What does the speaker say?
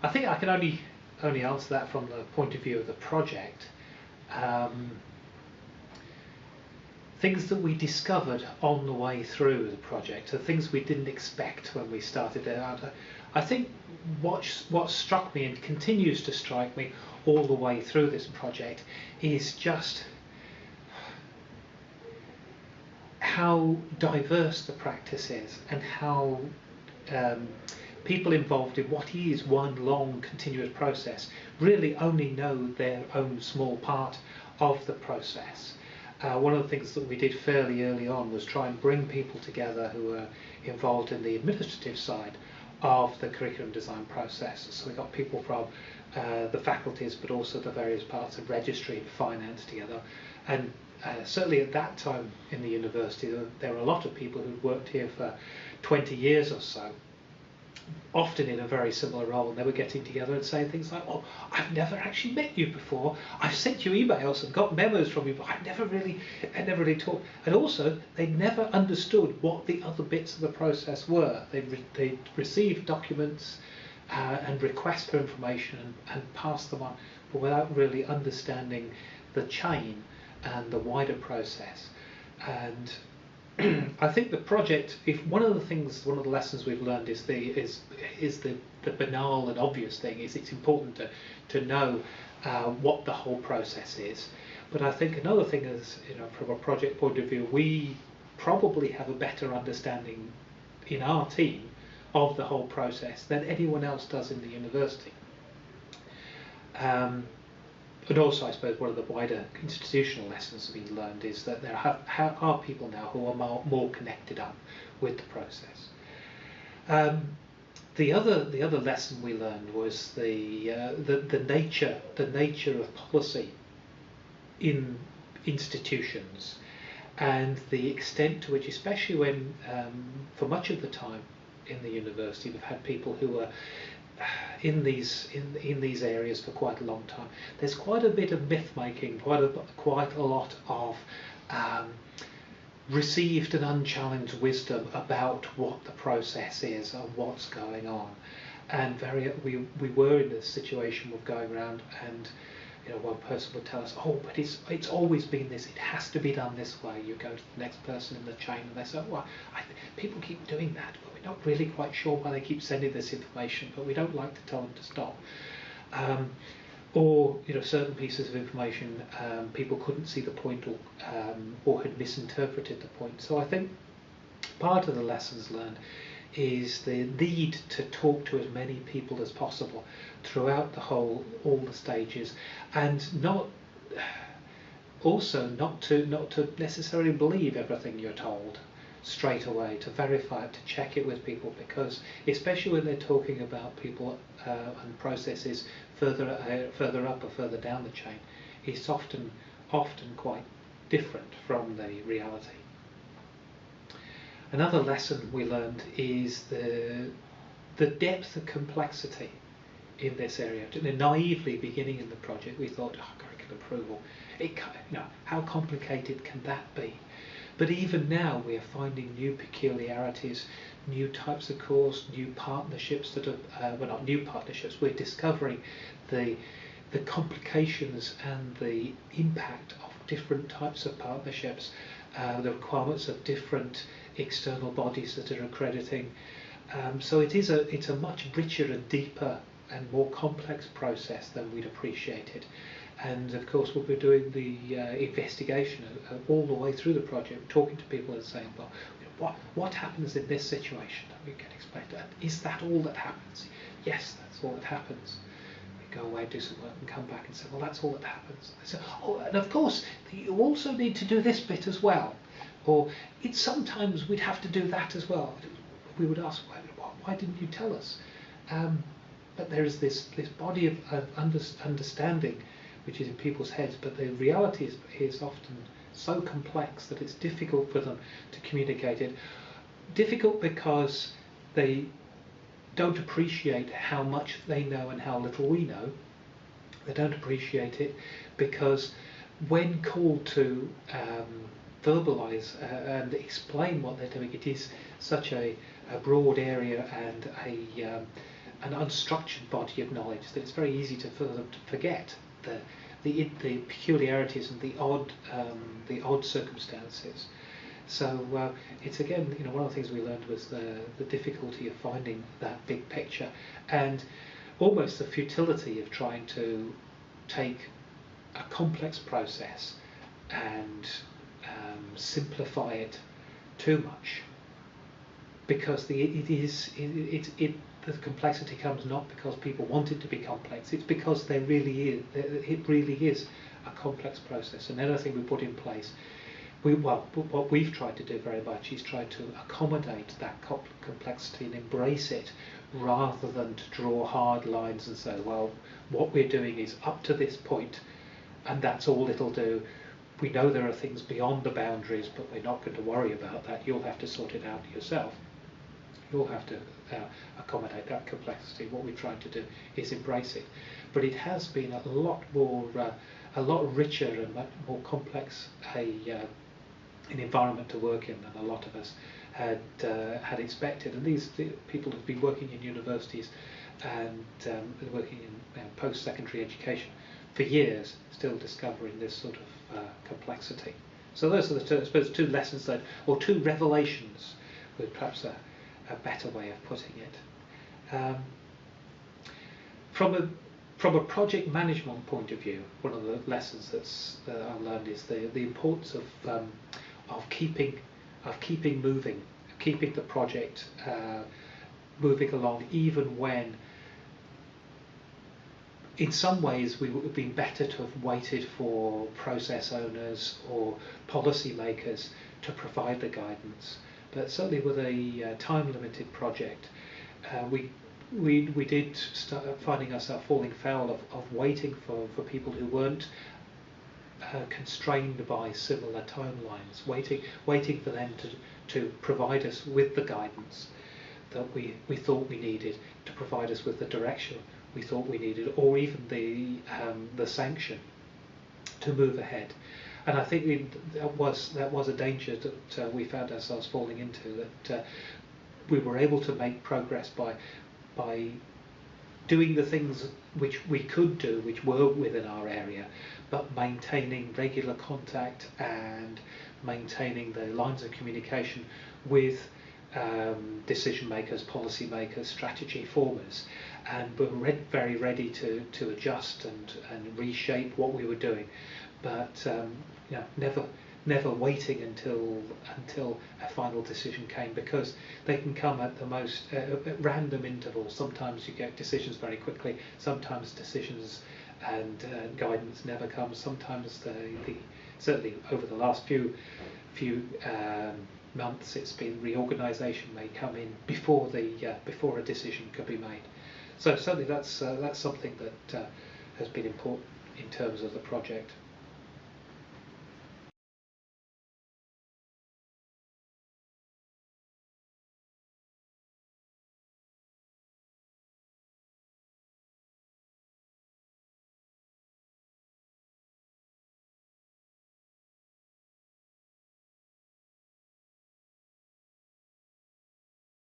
I think I can only answer that from the point of view of the project. Things that we discovered on the way through the project, the things we didn't expect when we started it out. I think what struck me and continues to strike me all the way through this project is just how diverse the practice is, and how people involved in what is one long continuous process really only know their own small part of the process. One of the things that we did fairly early on was try and bring people together who were involved in the administrative side of the curriculum design process. So we got people from the faculties, but also the various parts of registry and finance together. And certainly at that time in the university, there were a lot of people who'd worked here for 20 years or so, often in a very similar role, and they were getting together and saying things like, "Oh, I've never actually met you before. I've sent you emails and got memos from you, but I never really talked." And also, they never understood what the other bits of the process were. They received documents and requests for information and passed them on, but without really understanding the chain and the wider process. And I think the project, if one of the lessons we've learned is the banal and obvious thing is it's important to know what the whole process is. But I think another thing is, from a project point of view, we probably have a better understanding in our team of the whole process than anyone else does in the university. But also, I suppose, one of the wider institutional lessons we learned is that there are people now who are more connected up with the process. The other lesson we learned was the nature of policy in institutions, and the extent to which, especially when, for much of the time in the university, we've had people who were in these areas for quite a long time. There's quite a bit of myth making, quite a lot of received and unchallenged wisdom about what the process is and what's going on. And we were in this situation of going around, and one person would tell us, "Oh, but it's always been this. It has to be done this way." You go to the next person in the chain, and they say, "Well, people keep doing that, but we're not really quite sure why they keep sending this information, but we don't like to tell them to stop." Or certain pieces of information, people couldn't see the point, or had misinterpreted the point. So I think part of the lessons learned is the need to talk to as many people as possible throughout all the stages, and not to necessarily believe everything you're told straight away, to verify it, to check it with people, because especially when they're talking about people and processes further up or further down the chain, it's often quite different from the reality. Another lesson we learned is the depth of complexity in this area. Naively, beginning in the project, we thought, curriculum approval, how complicated can that be? But even now, we are finding new peculiarities, new types of course, new partnerships that are, well, not new partnerships. We're discovering the complications and the impact of different types of partnerships, the requirements of different external bodies that are accrediting. So it's a much richer and deeper and more complex process than we'd appreciated. And of course, we'll be doing the investigation all the way through the project, talking to people and saying, well, what happens in this situation? And we can explain that. Is that all that happens? Yes, that's all that happens. We go away, do some work, and come back and say, well, that's all that happens. They say, oh, and of course, you also need to do this bit as well. Or sometimes we'd have to do that as well. We would ask, why didn't you tell us? But there is this body of understanding which is in people's heads, but the reality is often so complex that it's difficult for them to communicate it. Difficult because they don't appreciate how much they know and how little we know. They don't appreciate it because when called to verbalise and explain what they're doing, it is such a broad area and an unstructured body of knowledge, that it's very easy for them to forget the peculiarities and the odd circumstances. So it's again, one of the things we learned was the difficulty of finding that big picture, and almost the futility of trying to take a complex process and simplify it too much, because the complexity comes not because people want it to be complex, it's because it really is a complex process, and anything we put in place, what we've tried to do very much is try to accommodate that complexity and embrace it, rather than to draw hard lines and say, well, what we're doing is up to this point and that's all it'll do. We know there are things beyond the boundaries, but we're not going to worry about that. You'll have to sort it out yourself. You'll have to accommodate that complexity. What we're trying to do is embrace it. But it has been a lot richer and much more complex an environment to work in than a lot of us had expected. And these people have been working in universities and working in post-secondary education for years, still discovering this sort of complexity. So those are the two lessons or two revelations, with perhaps a better way of putting it. From a project management point of view, one of the lessons that I learned is the importance of keeping moving, keeping the project moving along, even when in some ways we would have been better to have waited for process owners or policy makers to provide the guidance. But certainly with a time-limited project, we did start finding ourselves falling foul of waiting for people who weren't constrained by similar timelines, waiting for them to provide us with the guidance that we thought we needed, to provide us with the direction we thought we needed, or even the sanction to move ahead. And I think that was a danger that we found ourselves falling into, that we were able to make progress by doing the things which we could do, which were within our area, but maintaining regular contact and maintaining the lines of communication with decision makers, policy makers, strategy formers, and we're very ready to adjust and reshape what we were doing, but never waiting until a final decision came, because they can come at the most at random intervals. Sometimes you get decisions very quickly, sometimes decisions and guidance never comes. Sometimes certainly over the last few months, it's been reorganisation may come in before a decision could be made. So certainly that's something that has been important in terms of the project.